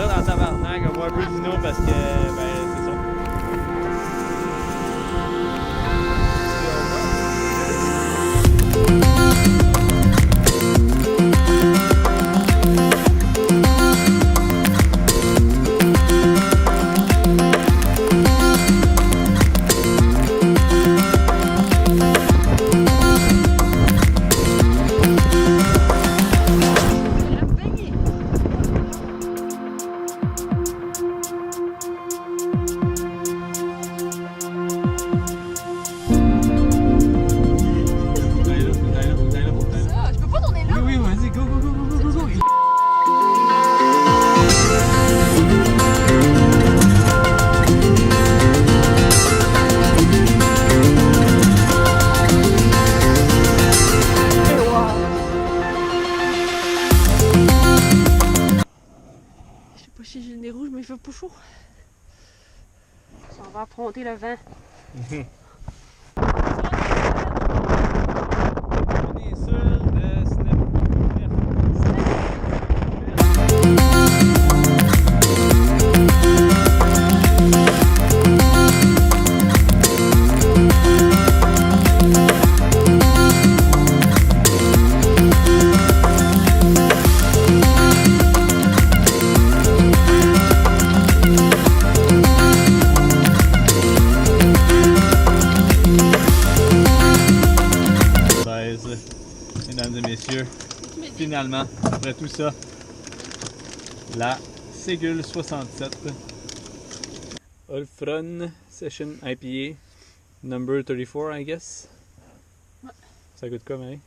là dans tabarnak, on boit un peu de vino parce que, ben, c'est ça. Si j'ai le nez rouge, mais il fait pas chaud. On va affronter le vent. On est sur le step. Mesdames et messieurs, finalement, après tout ça, la Ségule 67 Olfron Session IPA number 34, I guess. Ouais. Ça coûte quoi, Marie?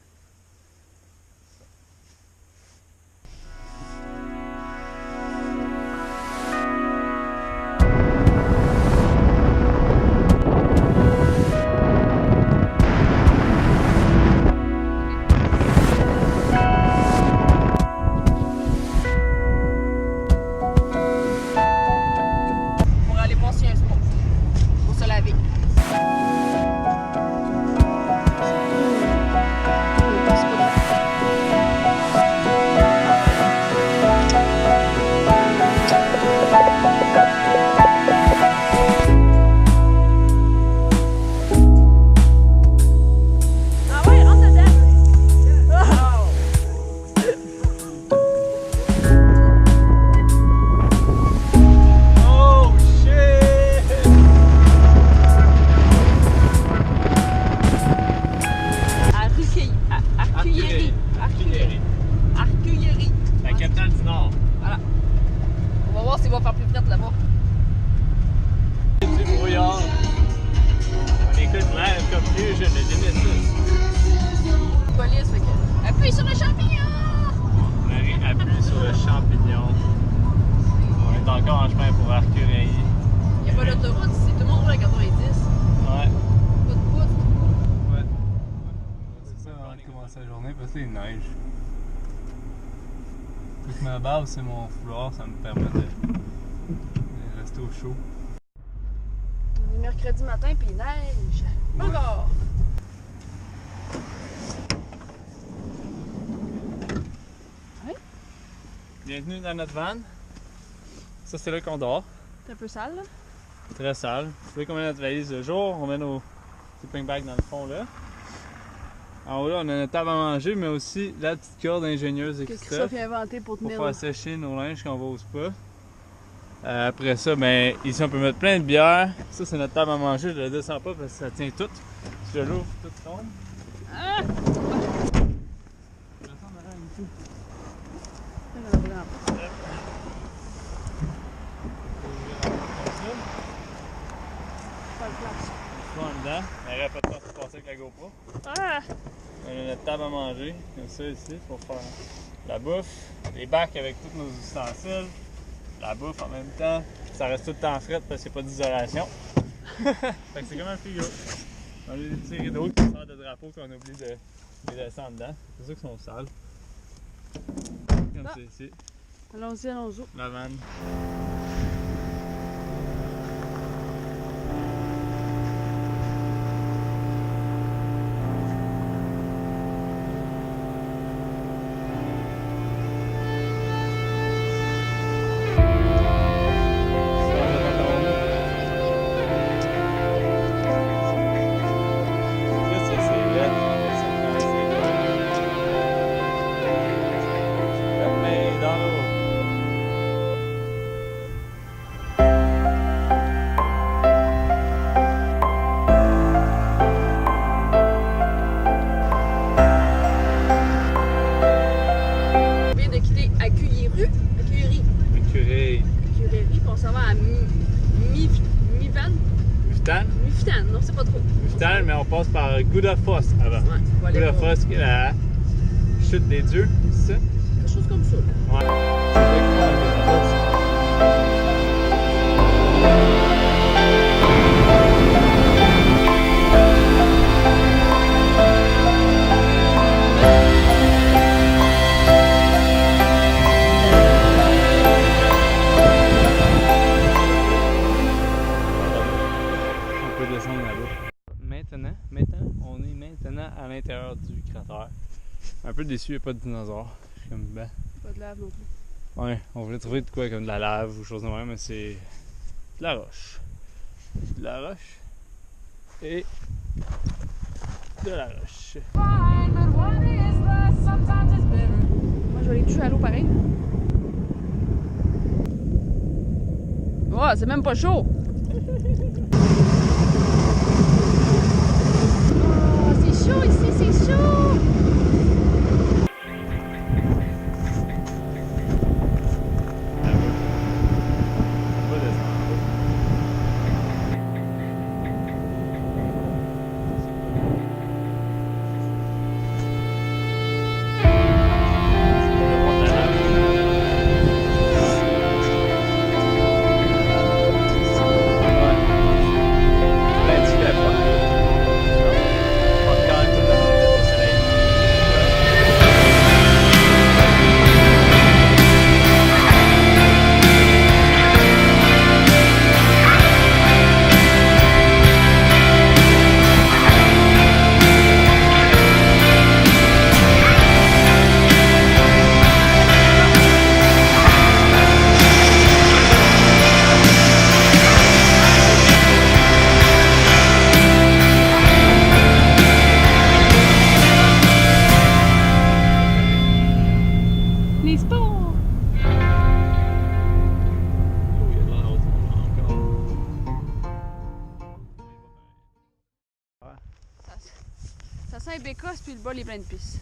Arcueillerie. La capitale du Nord. Voilà. On va voir s'il va faire plus vite là-bas. Du brouillard. On écoute Live comme Fusion de Genesis. Police, fait que. Appuie sur le champignon! Marie appuie sur le champignon. On est encore en chemin pour Arcueillerie. Il n'y a pas d'autoroute ici, tout le monde roule à 90. Ouais. Pas de pouce. Ouais. C'est ça avant de commencer la journée parce que il neige. Vu que ma base c'est mon foulard, ça me permet de rester au chaud. On est mercredi matin puis il neige. Ouais. Encore! Bienvenue dans notre van. Ça, c'est là qu'on dort. C'est un peu sale là. Très sale. Vous voyez qu'on met notre valise de jour. On met nos sleeping bags dans le fond là. En haut là, on a notre table à manger, mais aussi la petite corde ingénieuse et Qu'est-ce que ça fait inventer pour pour tenir faire sécher nos linges quand on va au spa. Après ça, ben ici on peut mettre plein de bières. Ça c'est notre table à manger, je la descends pas parce que ça tient tout. Si je l'ouvre, tout tombe. Ah! Je descends derrière une tout. Pas de place. En dedans, il n'y aurait pas de temps de passer avec la GoPro. Ah! On a notre table à manger, comme ça ici, pour faire la bouffe. Les bacs avec tous nos ustensiles. La bouffe en même temps. Ça reste tout le temps frais parce qu'il n'y a pas d'isolation. Fait que c'est comme un frigo. On a des petits rideaux qui sortent de drapeaux qu'on oublie de descendre dedans. C'est sûr qu'ils sont sales. Comme c'est ici. Allons-y, allons-y. La vanne. Muftan. Muftan, non, c'est pas trop. Muftan, mais on passe par Goudafoss avant. Ouais, on va aller voir. Goudafoss, qui est la chute des dieux, c'est ça? Quelque chose comme ça. Là. Ouais. On peut descendre là-bas. Maintenant, on est maintenant à l'intérieur du cratère. Un peu déçu, il n'y a pas de dinosaures. Je suis comme, ben. Pas de lave non plus. Ouais, on voulait trouver de quoi comme de la lave ou chose de même, mais c'est de la roche. De la roche. Et de la roche. Moi, je vais aller toucher à l'eau pareil. Oh, c'est même pas chaud! Oh, c'est chaud ici, c'est chaud! On va descendre. Les sports! Ça sent les bécosses puis le bol est plein de pisse.